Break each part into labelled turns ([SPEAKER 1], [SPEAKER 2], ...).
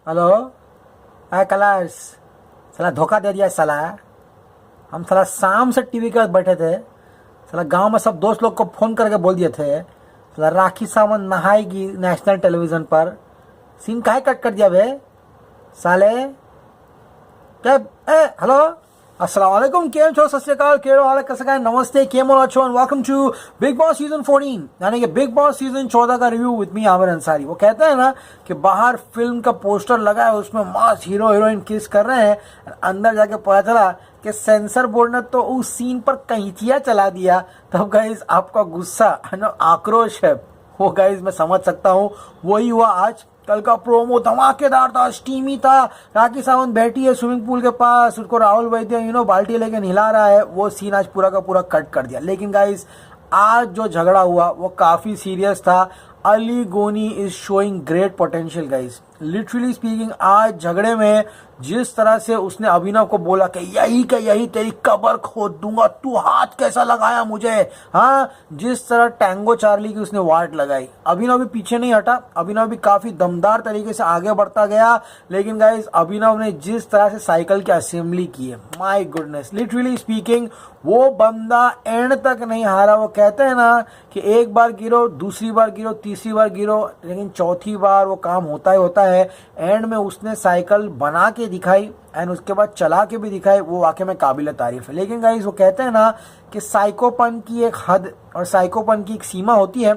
[SPEAKER 1] Hello. Colours. साला धोखा दे दिया साला। हम साला शाम से टीवी के पास बैठे थे। साला गांव में सब दोस्त लोग को फोन करके बोल दिए थे साला राखी सावंत नहाएगी नेशनल टेलीविजन पर। सीन काहे कट कर दिया बे साले। क्या हेलो अस्सलाम वालेकुम केम छो सत श्री अकाल केड़ो हाल कैसे का नमस्ते केम हो अच्छो and welcome to Bigg Boss season 14 यानी कि बिग बॉस सीजन 14 का review with me Aamir Ansari. वो कहते हैं ना कि बाहर फिल्म का पोस्टर लगा है उसमें मास हीरो हीरोइन किस कर रहे हैं, अंदर जाके पता चला कि सेंसर बोर्ड ने तो उस सीन पर कैंचिया चला दिया। तब गाइस आपका गुस्सा आक्रोश है वो गाइस मैं समझ सकता हूँ। वही हुआ आज। कल का प्रोमो धमाकेदार था, स्टीमी था। राखी सावंत बैठी है स्विमिंग पूल के पास, उसको राहुल वैद्य बाल्टी लेके नहला रहा है। वो सीन आज पूरा का पूरा कट कर दिया। लेकिन गाइस आज जो झगड़ा हुआ वो काफी सीरियस था। अली गोनी is showing great potential guys. Literally speaking आज झगड़े में जिस तरह से उसने अभिनव को बोला कि यही का यही तेरी कब्र खोद दूंगा, तू हाथ कैसा लगाया मुझे। हाँ, जिस तरह टैंगो चार्ली की उसने वाट लगाई, अभिनव भी पीछे नहीं हटा। अभिनव भी काफी दमदार तरीके से आगे बढ़ता गया। लेकिन गाइस अभिनव ने जिस तरह से साइकिल की असेंबली की है, माय गुडनेस, लिटरली स्पीकिंग वो बंदा एंड तक नहीं हारा। वो कहते हैं ना कि एक बार गिरो, दूसरी बार गिरो, तीसरी बार गिरो, लेकिन चौथी बार वो काम होता ही होता है। एंड में उसने साइकिल बना के दिखाई एंड उसके बाद चला के भी दिखाई। वो वाकई में काबिल तारीफ है। लेकिन गाइस वो कहते हैं ना कि साइकोपन की एक हद और साइकोपन की एक सीमा होती है।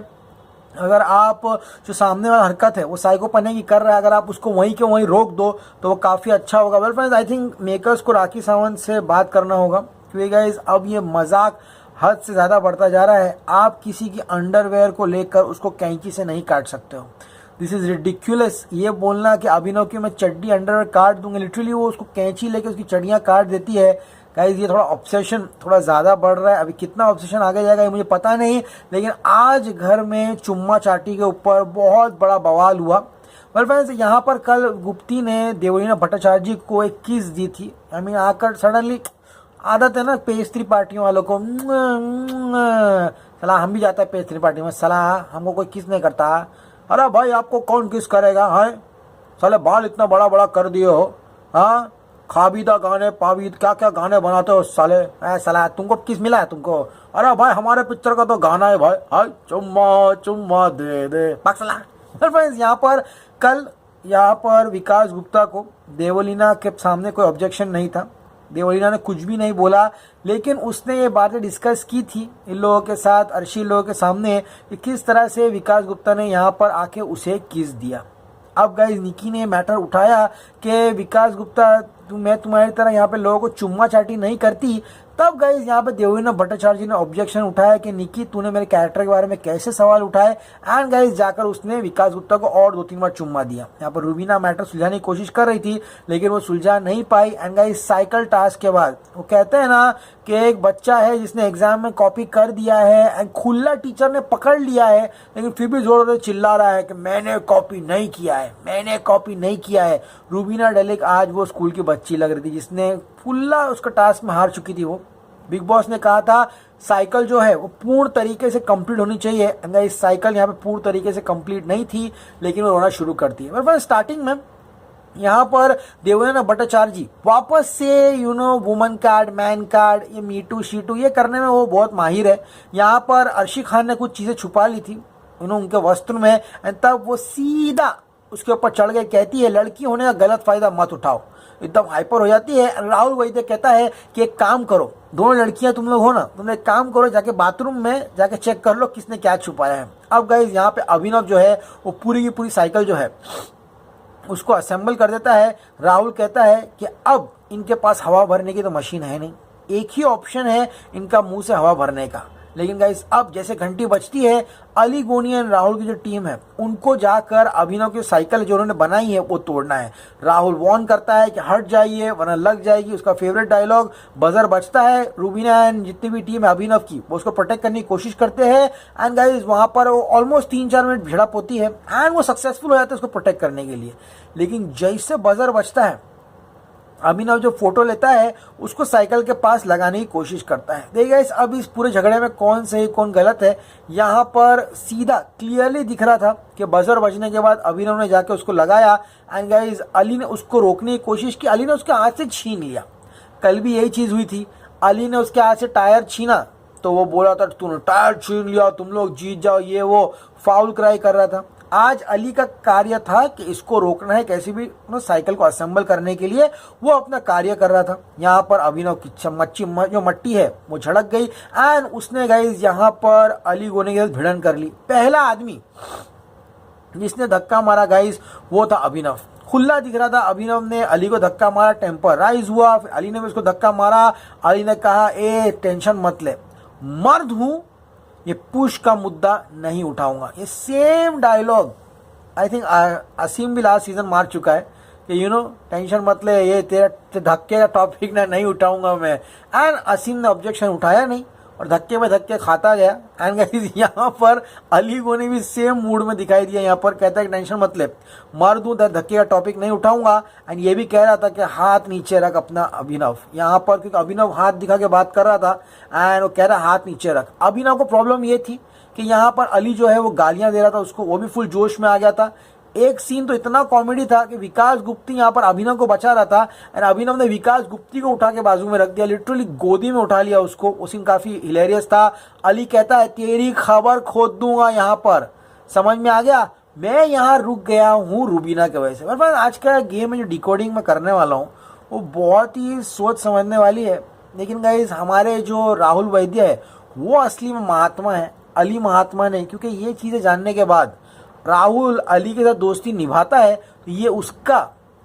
[SPEAKER 1] अगर आप जो सामने वाला हरकत है वो साइकोपने की कर रहा है, अगर आप उसको वहीं के वहीं रोक दो तो वो काफ़ी अच्छा होगा। Well friends, I think makers को राखी सावंत से बात करना होगा क्योंकि गाइस अब ये मजाक हद से ज़्यादा बढ़ता जा रहा है। आप किसी की अंडरवेयर को लेकर उसको कैंची से नहीं काट सकते हो। This is ridiculous. ये बोलना कि अभिनव की मैं चड्डी अंडरवेयर काट दूंगा, लिटरली वो उसको कैंची लेके उसकी चड्डियाँ काट देती है। गाइस ये थोड़ा ऑब्सेशन थोड़ा ज़्यादा बढ़ रहा है। अभी कितना ऑब्सेशन आगे जाएगा ये मुझे पता नहीं। लेकिन आज घर में चुम्मा चाटी के ऊपर बहुत बड़ा बवाल हुआ। वेल फ्रेंड्स, यहाँ पर कल गुप्ती ने देवलीना भट्टाचार्य को एक किस दी थी। आई मीन आकर सडनली, आदत है ना पेस्ट्री पार्टियों वालों को, सलाह हम भी जाते हैं पेस्ट्री पार्टी में, सलाह हमको कोई किस नहीं करता। अरे भाई आपको कौन किस करेगा है, साले बाल इतना बड़ा बड़ा कर दिए हो। हाँ, खाबीदा गाने पाबीद क्या क्या गाने बनाते हो साले। साला तुमको किस मिला है तुमको। अरे भाई हमारे पिक्चर का तो गाना है भाई, हाय चुम्मा चुम्मा दे दे पाकसला। फ्रेंड्स, यहाँ पर विकास गुप्ता को देवलीना के सामने कोई ऑब्जेक्शन नहीं था। देवलीना ने कुछ भी नहीं बोला। लेकिन उसने ये बातें डिस्कस की थी इन लोगों के साथ, अर्शी लोगों के सामने, कि किस तरह से विकास गुप्ता ने यहाँ पर आके उसे किस दिया। अब गाइस निकी ने मैटर उठाया कि विकास गुप्ता मैं तुम्हारी तरह यहाँ पे लोगों को चुम्मा चाटी नहीं करती। तब गाइस यहाँ पे देवलीना भट्टाचार्य ने ऑब्जेक्शन उठाया कि निकी तूने मेरे कैरेक्टर के बारे में कैसे सवाल उठाए। एंड गाइस जाकर उसने विकास गुप्ता को और 2-3 बार चुम्मा दिया। यहाँ पर रूबीना मैटर सुलझाने की कोशिश कर रही थी लेकिन वो सुलझा नहीं पाई। एंड गाइस साइकिल टास्क के बाद वो कहते हैं ना कि एक बच्चा है जिसने एग्जाम में कॉपी कर दिया है एंड खुला टीचर ने पकड़ लिया है, लेकिन फिर भी जोर से चिल्ला रहा है कि मैंने कॉपी नहीं किया है, मैंने कॉपी नहीं किया है। रूबीना डेलिक आज वो स्कूल की बच्ची लग रही थी जिसने खुला उसका टास्क में हार चुकी थी। वो बिग बॉस ने कहा था साइकिल जो है वो पूर्ण तरीके से कंप्लीट होनी चाहिए। इस साइकिल यहाँ पे पूर्ण तरीके से कंप्लीट नहीं थी लेकिन वो रोना शुरू करती है। पर स्टार्टिंग में यहाँ पर देवलीना भट्टाचार्य वापस से वुमन कार्ड, मैन कार्ड, ये मीटू शीटू ये करने में वो बहुत माहिर है। यहाँ पर अर्शी खान ने कुछ चीज़ें छुपा ली थी उनके वस्त्र में, तब वो सीधा उसके ऊपर चढ़ गए। कहती है लड़की होने का गलत फायदा मत उठाओ, एकदम हाइपर हो जाती है। राहुल वैद्य कहता है कि एक काम करो, दोनों लड़कियां तुम लोग हो ना, तुम एक काम करो जाके बाथरूम में जाके चेक कर लो किसने क्या छुपाया है। अब गाइस यहाँ पे अभिनव जो है वो पूरी की पूरी साइकिल जो है उसको असेंबल कर देता है। राहुल कहता है कि अब इनके पास हवा भरने की तो मशीन है नहीं, एक ही ऑप्शन है इनका मुंह से हवा भरने का। लेकिन गाइस अब जैसे घंटी बजती है, अली गोनी एंड राहुल की जो टीम है उनको जाकर अभिनव की साइकिल जो उन्होंने बनाई है वो तोड़ना है। राहुल वार्न करता है कि हट जाइए वरना लग जाएगी। उसका फेवरेट डायलॉग, बजर बजता है, रूबीना एंड जितनी भी टीम है अभिनव की वो उसको प्रोटेक्ट करने की कोशिश करते हैं। एंड गाइस वहां पर ऑलमोस्ट 3-4 मिनट भिड़प होती है एंड वो सक्सेसफुल हो जाते हैं उसको प्रोटेक्ट करने के लिए। लेकिन जैसे बजर बजता है अभिनव जो फोटो लेता है उसको साइकिल के पास लगाने की कोशिश करता है। देखिए गाइस, अब इस पूरे झगड़े में कौन सही कौन गलत है, यहाँ पर सीधा क्लियरली दिख रहा था कि बजर बजने के बाद अभिनव ने जाके उसको लगाया एंड गाइस अली ने उसको रोकने की कोशिश की, अली ने उसके हाथ से छीन लिया। कल भी यही चीज़ हुई थी, अली ने उसके हाथ से टायर छीना तो वो बोला था तूने टायर छीन लिया, तुम लोग जीत जाओ, ये वो फाउल क्राई कर रहा था। आज अली का कार्य था कि इसको रोकना है, कैसे भी साइकिल को असेंबल करने के लिए वो अपना कार्य कर रहा था। यहाँ पर अभिनव की जो मट्टी है वो झड़क गई एंड उसने गाइस यहाँ पर अली गोने के साथ भिड़न कर ली। पहला आदमी जिसने धक्का मारा गाइस वो था अभिनव, खुला दिख रहा था। अभिनव ने अली को धक्का मारा, टेम्पर राइज हुआ, फिर अली ने भी उसको धक्का मारा। अली ने कहा ए टेंशन मत ले, मर्द हूं, ये पुश का मुद्दा नहीं उठाऊंगा। ये सेम डायलॉग आई थिंक असीम भी लास्ट सीजन मार चुका है कि टेंशन मत ले, ये तेरे धक्के का टॉपिक नहीं उठाऊंगा मैं। एंड असीम ने ऑब्जेक्शन उठाया नहीं और धक्के में धक्के खाता गया। एंड गाइस यहाँ पर अली को ने भी सेम मूड में दिखाई दिया, यहाँ पर कहता है कि टेंशन मत ले, मर दूं, धक्के का टॉपिक नहीं उठाऊंगा। एंड ये भी कह रहा था कि हाथ नीचे रख अपना अभिनव, यहाँ पर क्योंकि अभिनव हाथ दिखा के बात कर रहा था एंड वो कह रहा हाथ नीचे रख। अभिनव को प्रॉब्लम ये थी कि यहाँ पर अली जो है वो गालियां दे रहा था उसको, वो भी फुल जोश में आ गया था। एक सीन तो इतना कॉमेडी था कि विकास गुप्ती यहाँ पर अभिनव को बचा रहा था एंड अभिनव ने विकास गुप्ती को उठा के बाजू में रख दिया, लिटरली गोदी में उठा लिया उसको। वो सीन काफी हिलेरियस था। अली कहता है तेरी खबर खोद दूंगा, यहाँ पर समझ में आ गया, मैं यहाँ रुक गया हूँ रूबीना की वजह से। मेरे पास आज का गेम में जो डिकोडिंग में करने वाला हूँ वो बहुत ही सोच समझने वाली है। लेकिन गाइस हमारे जो राहुल वैद्य है वो असली में महात्मा है, अली महात्मा नहीं, क्योंकि ये चीजें जानने के बाद राहुल अली के साथ दोस्ती निभाता है तो ये उसका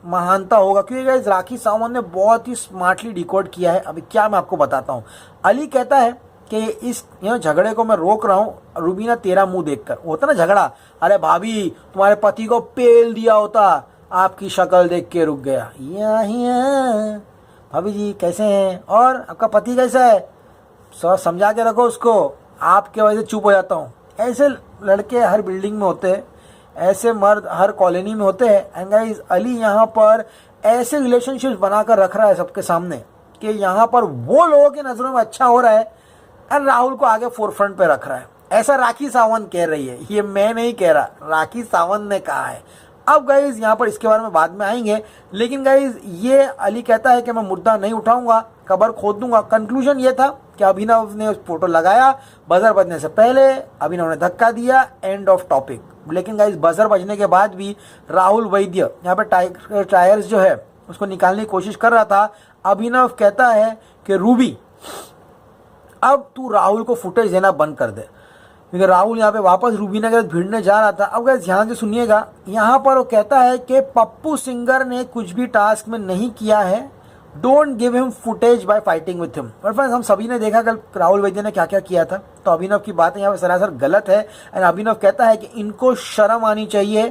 [SPEAKER 1] महानता होगा। क्योंकि गाइस राखी सावंत ने बहुत ही स्मार्टली डिकोड किया है। अभी क्या मैं आपको बताता हूँ। अली कहता है कि इस झगड़े को मैं रोक रहा हूँ रूबीना तेरा मुंह देखकर। होता ना झगड़ा, अरे भाभी तुम्हारे पति को पेल दिया होता, आपकी शक्ल देख के रुक गया। यही है भाभी जी कैसे हैं और आपका पति कैसा है, समझा के रखो उसको, आपके वजह से चुप हो जाता हूँ। ऐसे लड़के हर बिल्डिंग में होते हैं, ऐसे मर्द हर कॉलोनी में होते हैं। एंड गाइस अली यहाँ पर ऐसे रिलेशनशिप्स बनाकर रख रहा है सबके सामने कि यहाँ पर वो लोगों की नजरों में अच्छा हो रहा है एंड राहुल को आगे फोरफ्रंट पे रख रहा है। ऐसा राखी सावंत कह रही है, ये मैं नहीं कह रहा, राखी सावंत ने कहा है। अब गाइज यहाँ पर इसके बारे में बाद में आएंगे, लेकिन गाइज ये अली कहता है कि मैं मुद्दा नहीं उठाऊंगा, कबर खोद दूंगा। कंक्लूजन ये था कि अभिनव ने उस फोटो लगाया, बजर बजने से पहले अभिनव ने धक्का दिया, एंड ऑफ टॉपिक। लेकिन गाइज बजर बजने के बाद भी राहुल वैद्य यहाँ पे टायर्स जो है उसको निकालने की कोशिश कर रहा था। अभिनव कहता है कि रूबी अब तू राहुल को फुटेज देना बंद कर दे, क्योंकि राहुल यहाँ पे वापस रूबीना के साथ भिड़ने जा रहा था। अब गाइस ध्यान से सुनिएगा, यहाँ पर वो कहता है कि पप्पू सिंगर ने कुछ भी टास्क में नहीं किया है, don't give him footage bye fighting with him. और फ्रेंड्स हम सभी ने देखा कल राहुल वैद्य ने क्या क्या किया था, तो अभिनव की बातें यहाँ पे सरासर गलत है। एंड अभिनव कहता है कि इनको शर्म आनी चाहिए,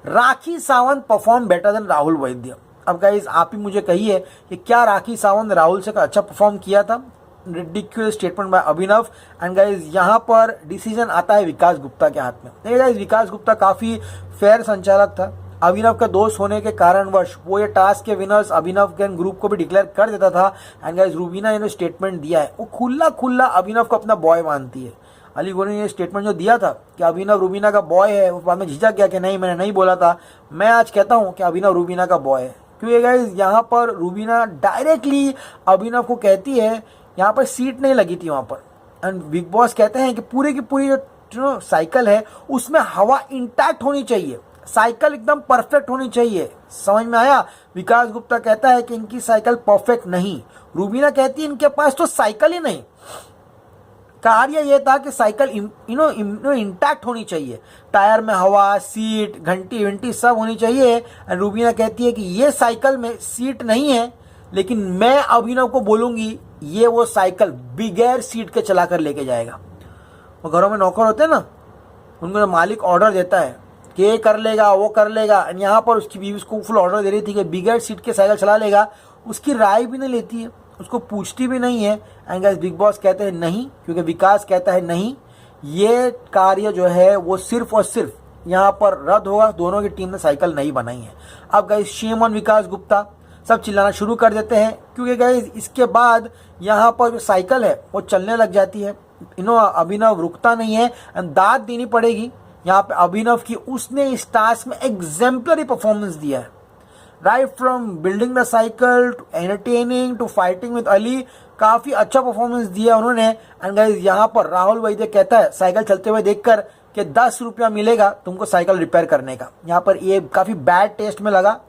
[SPEAKER 1] Rakhi Sawant perform better than Rahul Vaidya. अब गाइस आप ही मुझे कहिए कि क्या राखी सावंत राहुल से अच्छा परफॉर्म किया था। Ridiculous statement by Abhinav. And guys यहाँ पर डिसीजन आता है विकास गुप्ता के हाथ में। देखिए गाइज विकास गुप्ता काफी फेयर संचालक था, अभिनव का दोस्त होने के कारणवश वो ये टास्क के विनर्स अभिनव के ग्रुप को भी डिक्लेयर कर देता था। एंड गाइज रूबीना ने स्टेटमेंट दिया है, वो खुला खुला अभिनव को अपना बॉय मानती है। अली गोनी ने स्टेटमेंट जो दिया था कि अभिनव रूबीना का बॉय है, उस बाद में झिझक गया कि नहीं मैंने नहीं बोला था। मैं आज कहता हूँ कि अभिनव रूबीना का बॉय है, क्योंकि गाइज यहाँ पर रूबीना डायरेक्टली अभिनव को कहती है, यहाँ पर सीट नहीं लगी थी वहाँ पर। एंड बिग बॉस कहते हैं कि पूरी की पूरी जो साइकिल है उसमें हवा इंटैक्ट होनी चाहिए, साइकिल एकदम परफेक्ट होनी चाहिए। समझ में आया। विकास गुप्ता कहता है कि इनकी साइकिल परफेक्ट नहीं, रूबीना कहती है इनके पास तो साइकिल ही नहीं। कार्य यह था कि साइकिल इंटैक्ट होनी चाहिए, टायर में हवा, सीट, घंटी विंटी सब होनी चाहिए। एंड रूबीना कहती है कि ये साइकिल में सीट नहीं है, लेकिन मैं अभिनव को बोलूंगी ये वो साइकिल बिगैर सीट के चला कर लेके जाएगा। वो घरों में नौकर होते हैं ना, उनको मालिक ऑर्डर देता है कि ये कर लेगा वो कर लेगा, यहाँ पर उसकी बीवी उसको फुल ऑर्डर दे रही थी कि बिगैर सीट के साइकिल चला लेगा। उसकी राय भी नहीं लेती है, उसको पूछती भी नहीं है। एंड गाइस बिग बॉस कहते हैं नहीं, क्योंकि विकास कहता है नहीं, ये कार्य जो है वो सिर्फ और सिर्फ यहाँ पर रद्द होगा, दोनों की टीम ने साइकिल नहीं बनाई है। अब गाइस शेम ऑन विकास गुप्ता, सब चिल्लाना शुरू कर देते हैं, क्योंकि गाइस इसके बाद यहाँ पर जो साइकिल है वो चलने लग जाती है। अभिनव रुकता नहीं है एंड दाद देनी पड़ेगी यहाँ पे अभिनव की। उसने इस टास्क में एग्जेम्पलरी परफॉर्मेंस दिया है, right from building the cycle to entertaining to fighting with Ali. काफी अच्छा परफॉर्मेंस दिया उन्होंने। एंड गाइस यहाँ पर राहुल वैद्य कहता है साइकिल चलते हुए देखकर कि 10 रुपया मिलेगा तुमको साइकिल रिपेयर करने का। यहाँ पर ये काफी बैड टेस्ट में लगा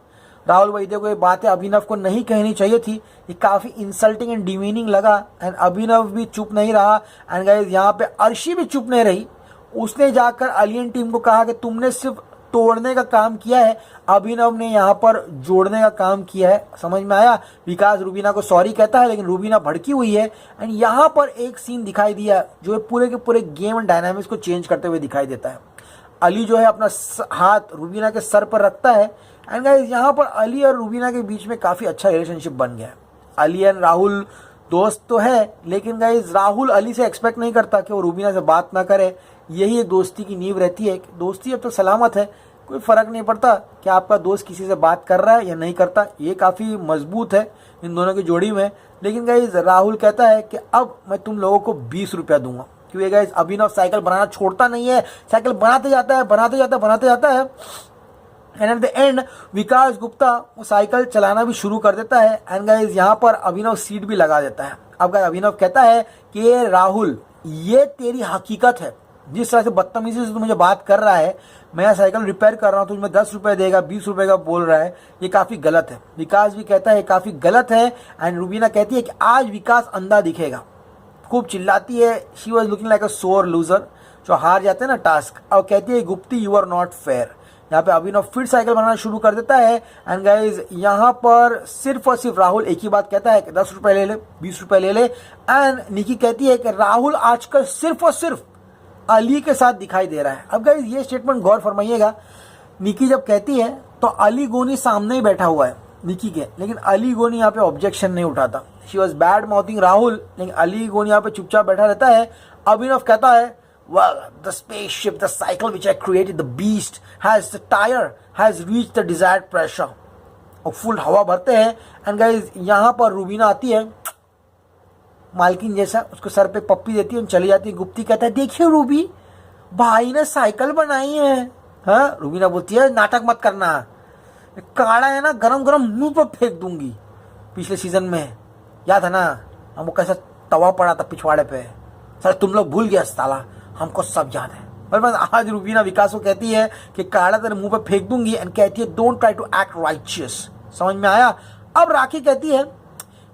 [SPEAKER 1] राहुल वैद्य को। ये बातें अभिनव को नहीं कहनी चाहिए थी, ये काफी इंसल्टिंग एंड डिमीनिंग लगा। एंड अभिनव भी चुप नहीं रहा एंड गाइस यहाँ पे अर्शी भी चुप नहीं रही। उसने जाकर अलियन टीम को कहा कि तुमने सिर्फ तोड़ने का काम किया है, अभिनव ने यहाँ पर जोड़ने का काम किया है। समझ में आया? विकास रूबीना को सॉरी कहता है, लेकिन रूबीना भड़की हुई है। एंड यहाँ पर एक सीन दिखाई दिया जो पूरे के पूरे गेम एंड डायनामिक्स को चेंज करते हुए दिखाई देता है। अली जो है अपना हाथ रूबीना के सर पर रखता है एंड गाइस यहाँ पर अली और रूबीना के बीच में काफी अच्छा रिलेशनशिप बन गया है। अली एंड राहुल दोस्त तो है, लेकिन गाइस राहुल अली से एक्सपेक्ट नहीं करता कि वो रूबीना से बात ना करे। यही एक दोस्ती की नींव रहती है। दोस्ती अब तो सलामत है, कोई फर्क नहीं पड़ता कि आपका दोस्त किसी से बात कर रहा है या नहीं करता। ये काफी मजबूत है इन दोनों की जोड़ी में। लेकिन गाइस राहुल कहता है कि अब मैं तुम लोगों को 20 रुपया दूंगा, क्योंकि गाइस अभिनव साइकिल बनाना छोड़ता नहीं है। साइकिल बनाते जाता है एंड एट द एंड विकास गुप्ता वो साइकिल चलाना भी शुरू कर देता है। एंड गाइस यहाँ पर अभिनव सीट भी लगा देता है। अब गाइस अभिनव कहता है कि राहुल ये तेरी हकीकत है, जिस तरह से बदतमीजी से तू मुझे बात कर रहा है, मैं साइकिल रिपेयर कर रहा हूँ, तुझे 10 रुपए देगा, 20 रुपए का बोल रहा है, ये काफी गलत है। विकास भी कहता है काफी गलत है। एंड रूबीना कहती है कि आज विकास अंधा दिखेगा। खूब चिल्लाती है, शी वॉज लुकिंग लाइक अ सोर लूजर, जो हार जाते हैं ना टास्क। और कहती है गुप्ती यू आर नॉट फेयर। यहाँ पे अभिनव फिर साइकिल बनाना शुरू कर देता है। एंड गाइज यहाँ पर सिर्फ और सिर्फ राहुल एक ही बात कहता है कि 10 रुपए ले ले, 20 रुपए ले ले। एंड निकी कहती है कि राहुल आजकल सिर्फ और सिर्फ अली के साथ दिखाई दे रहा है। अब गाइज ये स्टेटमेंट गौर फरमाइएगा, निकी जब कहती है तो अली गोनी सामने ही बैठा हुआ है निकी के, लेकिन अली गोनी यहाँ पे ऑब्जेक्शन नहीं उठाता। She was bad mouthing Rahul, लेकिन अली गोनी यहाँ पे चुपचाप बैठा रहता है। अभिनव कहता है well, the spaceship, the cycle which I created, the beast has the tire has reached the desired pressure। और फुल हवा भरते हैं। एंड गाइज यहाँ पर रूबीना आती है मालकिन जैसा, उसको सर पे पप्पी देती है और चली जाती है। गुप्ती कहता है देखिए रूबी, भाई ने साइकिल बनाई है। हाँ, रूबीना बोलती है नाटक मत करना, काड़ा है ना गरम गरम मुंह पर फेंक दूंगी। पिछले सीजन में याद है ना हमको कैसा तवा पड़ा था पिछवाड़े पे, सर तुम लोग भूल गया साला, हमको सब याद है। पर बस आज रूबीना विकास को कहती है कि काड़ा तेरे मुंह पे फेंक दूंगी। एंड कहती है don't try to act righteous. समझ में आया? अब राखी कहती है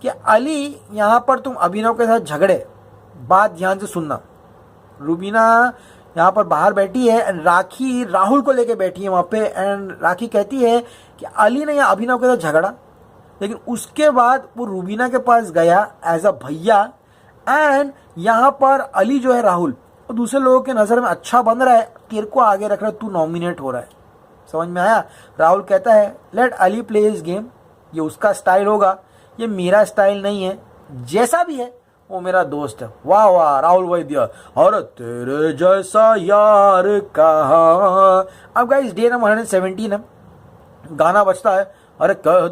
[SPEAKER 1] कि अली यहाँ पर तुम अभिनव के साथ झगड़े, बात ध्यान से सुनना। रूबीना यहाँ पर बाहर बैठी है एंड राखी राहुल को लेके बैठी है वहाँ पे। एंड राखी कहती है कि अली ने यहाँ अभिनव के साथ झगड़ा, लेकिन उसके बाद वो रूबीना के पास गया एज अ भैया। एंड यहाँ पर अली जो है राहुल और दूसरे लोगों के नज़र में अच्छा बन रहा है, तेरे को आगे रख रहा है, तू नॉमिनेट हो रहा है। समझ में आया? राहुल कहता है लेट अली प्ले इस गेम, ये उसका स्टाइल होगा, ये मेरा स्टाइल नहीं है। जैसा भी है वो मेरा दोस्त है। वाह वाह राहुल वैद्य, और तेरे जैसा यार कहा। अब गाइस डे नंबर 117 है, गाना बजता है, अरे कह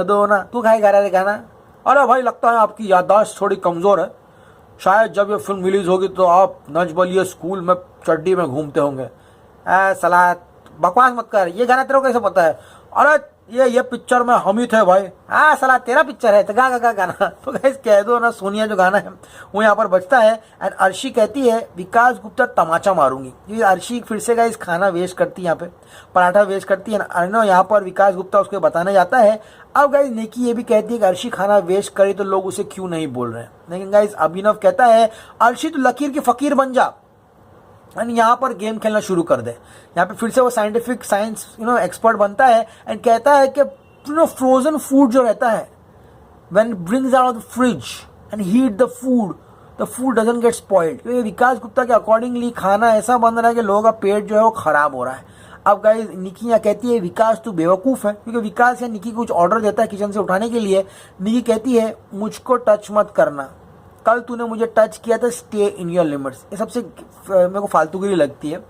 [SPEAKER 1] दो ना। तू खाए गा रहा है गाना? अरे भाई लगता है आपकी याददाश्त थोड़ी कमजोर है, शायद जब ये फिल्म रिलीज होगी तो आप नच बलिए स्कूल में चड्डी में घूमते होंगे। सलाह बकवास मत कर, ये गाना तेरे को कैसे पता है? अरे ये पिक्चर में हम ही थे भाई। सलाह तेरा पिक्चर है तो गा गाना। तो गाइस कह दो ना सोनिया जो गाना है वो यहाँ पर बजता है। एंड अर्शी कहती है विकास गुप्ता तमाचा मारूंगी। ये अर्शी फिर से गाइस खाना वेस्ट करती है, यहाँ पे पराठा वेस्ट करती है। यहाँ पर विकास गुप्ता उसको बताने जाता है। अब गाइस निकी ये भी कहती है कि अर्शी खाना वेस्ट करी तो लोग उसे क्यों नहीं बोल रहे हैं। लेकिन गाइस अभिनव कहता है अर्शी तो लकीर की फकीर बन जा एंड यहाँ पर गेम खेलना शुरू कर दे। यहाँ पे फिर से वो साइंटिफिक साइंस एक्सपर्ट बनता है एंड कहता है कि फ्रोजन फूड जो रहता है when brings out of the fridge and heat the food doesn't get spoiled. क्योंकि विकास गुप्ता के अकॉर्डिंगली खाना ऐसा बन रहा है कि लोगों का पेट जो है वो खराब हो रहा है। अब गाइस निकी यहाँ कहती है विकास तू बेवकूफ़ है, क्योंकि विकास या निकी कुछ ऑर्डर देता है किचन से उठाने के लिए। निकी कहती है मुझको टच मत करना, कल तूने मुझे टच किया था, स्टे इन योर लिमिट्स। ये सबसे मेरे को फालतूगिरी लगती है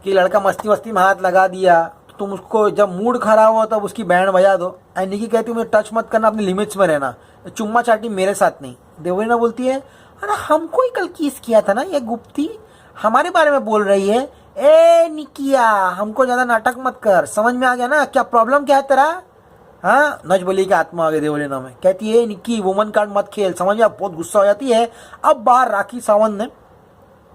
[SPEAKER 1] कि लड़का मस्ती में हाथ लगा दिया तो तुम उसको जब मूड खराब हो तब उसकी बैंड बजा दो। एंड निकी कहती है मुझे टच मत करना, अपनी लिमिट्स में रहना, चुम्मा चाटी मेरे साथ नहीं। देवलीना बोलती है अरे हमको ही कल किस किया था ना, ये गुप्ती हमारे बारे में बोल रही है। ए निकिया हमको ज्यादा नाटक मत कर, समझ में आ गया ना क्या प्रॉब्लम क्या है तेरा। हाँ नजबली की आत्मा आ गई देवलीना में, कहती है निकी वुमन कार्ड मत खेल, समझ में। बहुत गुस्सा हो जाती है। अब बाहर राखी सावंत ने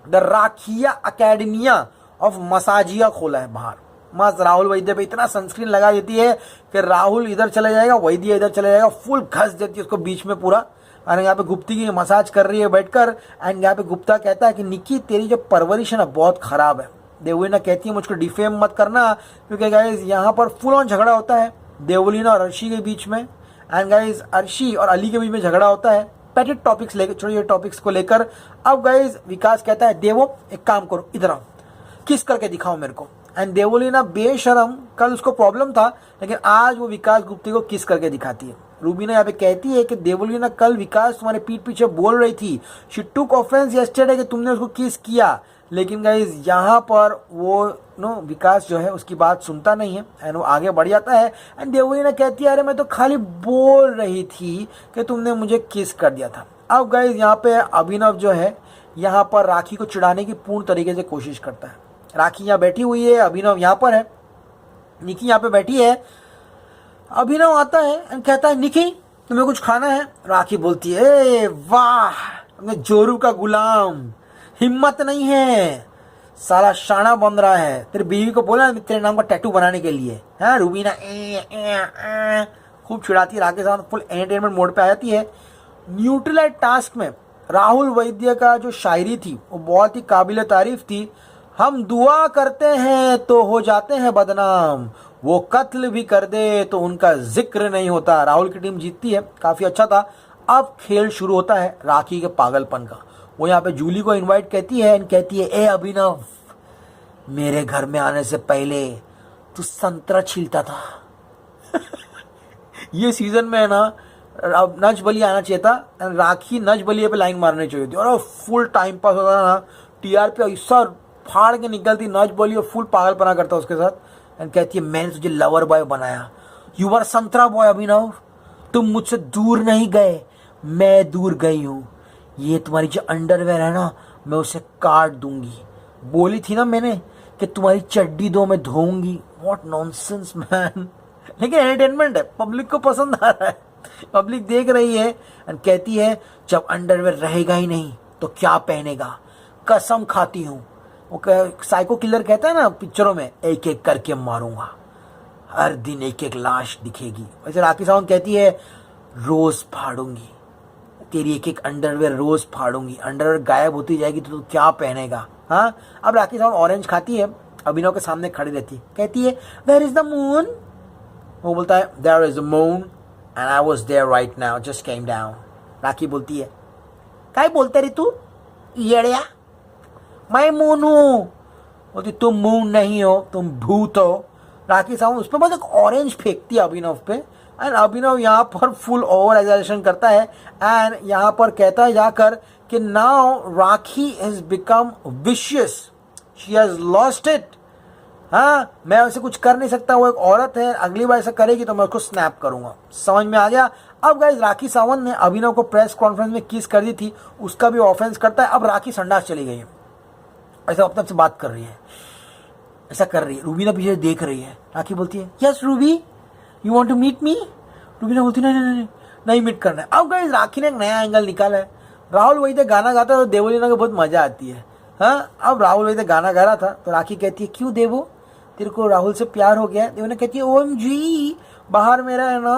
[SPEAKER 1] द राखिया अकेडमिया ऑफ मसाजिया खोला है बाहर। मस्त राहुल वैद्य पे इतना सनस्क्रीन लगा देती है कि राहुल इधर चले जाएगा, वैद्य इधर चले जाएगा, फुल घस देती है उसको बीच में पूरा। और यहाँ पे गुप्ती की मसाज कर रही है बैठकर। एंड यहाँ पे गुप्ता कहता है कि निकी तेरी जो परवरिश है ना बहुत खराब है। देवलीना कहती है मुझको डिफेम मत करना, क्योंकि गाइज यहाँ पर फुल ऑन झगड़ा होता है देवलीना और अर्शी के बीच में। एंड गाइज अर्शी और अली के बीच में झगड़ा होता है पैटेड टॉपिक्स लेकर, छोटे छोटे टॉपिक्स को लेकर। अब गाइज विकास कहता है देवो एक काम करो, इधर आओ किस करके दिखाओ मेरे को। एंड देवलीना बेशरम, कल उसको प्रॉब्लम था लेकिन आज वो विकास गुप्ती को किस करके दिखाती है। रूबीना यहाँ पे कहती है कि देवलीना कल विकास तुम्हारे पीठ पीछे बोल रही थी, शी टुक ऑफेंस यस्टरडे कि तुमने उसको किस किया। लेकिन गाइज यहाँ पर वो विकास जो है उसकी बात सुनता नहीं है एंड वो आगे बढ़ जाता है। एंड देवलीना कहती है अरे मैं तो खाली बोल रही थी कि तुमने मुझे किस कर दिया था। अब गाइज यहाँ पे अभिनव जो है यहाँ पर राखी को चिढ़ाने की पूर्ण तरीके से कोशिश करता है। राखी यहाँ बैठी हुई है, अभिनव यहाँ पर है, निकी यहाँ पे बैठी है। अभिनव आता है एंड कहता है निकी तुम्हें कुछ खाना है। राखी बोलती है ए वाह जोरू का गुलाम, हिम्मत नहीं है, साला शाना बन रहा है, तेरी बीवी को बोला तेरे नाम का टैटू बनाने के लिए। हाँ रूबीना खूब चिढ़ाती है, राखी साथ फुल एंटरटेनमेंट मोड पे आ जाती है। न्यूट्रलाइट टास्क में राहुल वैद्य का जो शायरी थी वो बहुत ही काबिल तारीफ थी। हम दुआ करते हैं तो हो जाते हैं बदनाम, वो कत्ल भी कर दे तो उनका जिक्र नहीं होता। राहुल की टीम जीतती है, काफी अच्छा था। अब खेल शुरू होता है राखी के पागलपन का। वो यहाँ पे जूली को इनवाइट कहती है एंड कहती है ए अभिनव मेरे घर में आने से पहले तू संतरा छीलता था। ये सीजन में है ना अब नच बली आना चाहिए था, राखी नच बलिए पे लाइन मारनी चाहिए थी और फुल टाइम पास होता था ना। टीआरपी ऐसा फाड़ के निकलती नच बली और फुल पागलपना करता उसके साथ। एंड कहती है मैंने तुझे लवर बॉय बनाया, यू आर संतरा बॉय अभिनव, तुम मुझसे दूर नहीं गए, मैं दूर गई हूँ। ये तुम्हारी जो अंडरवेयर है ना मैं उसे काट दूंगी, बोली थी ना मैंने कि तुम्हारी चड्डी दो मैं धोऊंगी। What nonsense man. लेकिन एंटरटेनमेंट है, पब्लिक को पसंद आ रहा है, पब्लिक देख रही है। एंड कहती है जब अंडरवेयर रहेगा ही नहीं तो क्या पहनेगा, कसम खाती हूँ। वो साइको किलर कहता है ना पिक्चरों में, एक एक करके मारूंगा, हर दिन एक एक लाश दिखेगी। वैसे राखी सावंत कहती है रोज फाड़ूंगी तेरी एक एक अंडरवेयर, रोज फाड़ूंगी, अंडरवेयर गायब होती जाएगी तो तू क्या पहनेगा। हाँ अब राखी सावंत ऑरेंज खाती है, अभिनव के सामने खड़ी रहती है, कहती है वेयर इज द मून। वो बोलता है there is the moon and I was there right now, just came down. Rakhi बोलती है काय बोलते रे तू येड़िया, मैं मून हूं। बोलती तुम मून नहीं हो, तुम भूत हो। राखी सावंत उस पर बस एक ऑरेंज फेंकती है अभिनव पे। एंड अभिनव यहाँ पर फुल ओवर एग्जैजरेशन करता है एंड यहाँ पर कहता है जाकर कि now rakhi has become vicious, she has lost it. हाँ मैं उसे कुछ कर नहीं सकता, वो एक औरत है, अगली बार ऐसा करेगी तो मैं उसको स्नैप करूंगा। समझ में आ गया। अब गाइस राखी सावंत ने अभिनव को प्रेस कॉन्फ्रेंस में किस कर दी थी, उसका भी ऑफेंस करता है। अब राखी संडास चली गई है, ऐसा अपने से बात कर रही है, ऐसा कर रही है। रूबीना पीछे देख रही है। राखी बोलती है yes Rubi you want to meet me. Rubina बोलती नहीं नहीं नहीं नहीं मीट करना है। अब गाइस राखी ने एक नया एंगल निकाला है। राहुल वैद्य गाना गाता है तो देवलीना को बहुत मजा आती है। हाँ अब राहुल वैद्य गाना गा रहा था तो राखी कहती है क्यों देवो तेरे को राहुल से प्यार हो गया। देवलीना कहती है OMG बाहर मेरा है ना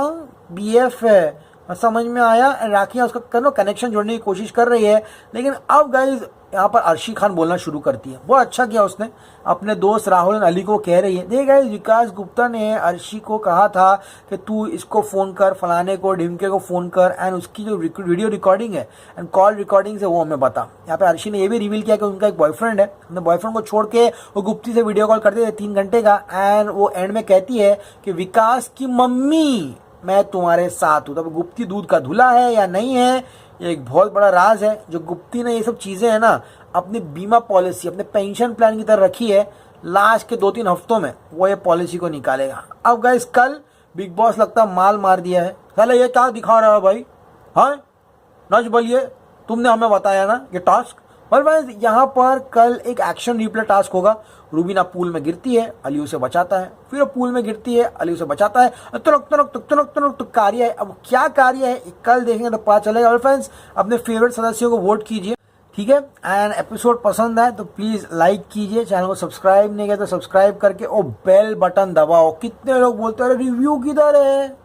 [SPEAKER 1] BF है, समझ में आया। राखी उसका कनेक्शन जोड़ने की कोशिश कर रही है। लेकिन अब गाइस यहाँ पर अर्शी खान बोलना शुरू करती है। बहुत अच्छा किया उसने, अपने दोस्त राहुल और अली को कह रही है देख गाइस विकास गुप्ता ने अर्शी को कहा था कि तू इसको फोन कर, फलाने को ढिमके को फोन कर एंड उसकी जो वीडियो रिकॉर्डिंग है एंड कॉल रिकॉर्डिंग है वो हमें बता। यहाँ पे अर्शी ने ये भी रिवील किया कि उनका एक बॉयफ्रेंड है, अपने बॉयफ्रेंड को छोड़ के वो गुप्ती से वीडियो कॉल करते थे 3 घंटे का। एंड वो एंड में कहती है कि विकास की मम्मी मैं तुम्हारे साथ हूँ। तब गुप्ती दूध का धुला है या नहीं है, ये एक बहुत बड़ा राज है। जो गुप्ती ने ये सब चीजें है ना अपनी बीमा पॉलिसी, अपने पेंशन प्लान की तरह रखी है, लास्ट के 2-3 हफ्तों में वो ये पॉलिसी को निकालेगा। अब गाइस कल बिग बॉस लगता माल मार दिया है। साला ये क्या दिखा रहा है भाई? हाँ नच बोलिए, तुमने हमें बताया ना ये टास्क। और भाई यहाँ पर कल एक एक्शन रिप्ले टास्क होगा। रूबीना पूल में गिरती है, अली उसे बचाता है, फिर पूल में गिरती है, अली उसे बचाता है, तुरक तुरक तुक तुरक तुरक तुक कार्य है। अब क्या कार्य है कल देखेंगे तो पता चलेगा। और फ्रेंड्स अपने फेवरेट सदस्यों को वोट कीजिए, ठीक है। एंड एपिसोड पसंद आए तो प्लीज लाइक कीजिए, चैनल को सब्सक्राइब नहीं किया तो सब्सक्राइब करके और बेल बटन दबाओ। कितने लोग बोलते हैं अरे रिव्यू किधर है?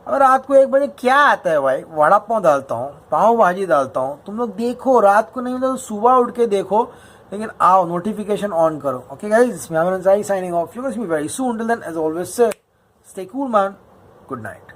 [SPEAKER 1] और रात को 1 बजे क्या आता है भाई? वड़ा पाव डालता हूँ, पाव भाजी डालता हूँ। तुम लोग देखो, रात को नहीं तो सुबह उठ के देखो, लेकिन आओ नोटिफिकेशन ऑन करो। ओके गाइस, मैं signing off. You will see me very soon. Till then as always say stay cool man, good night.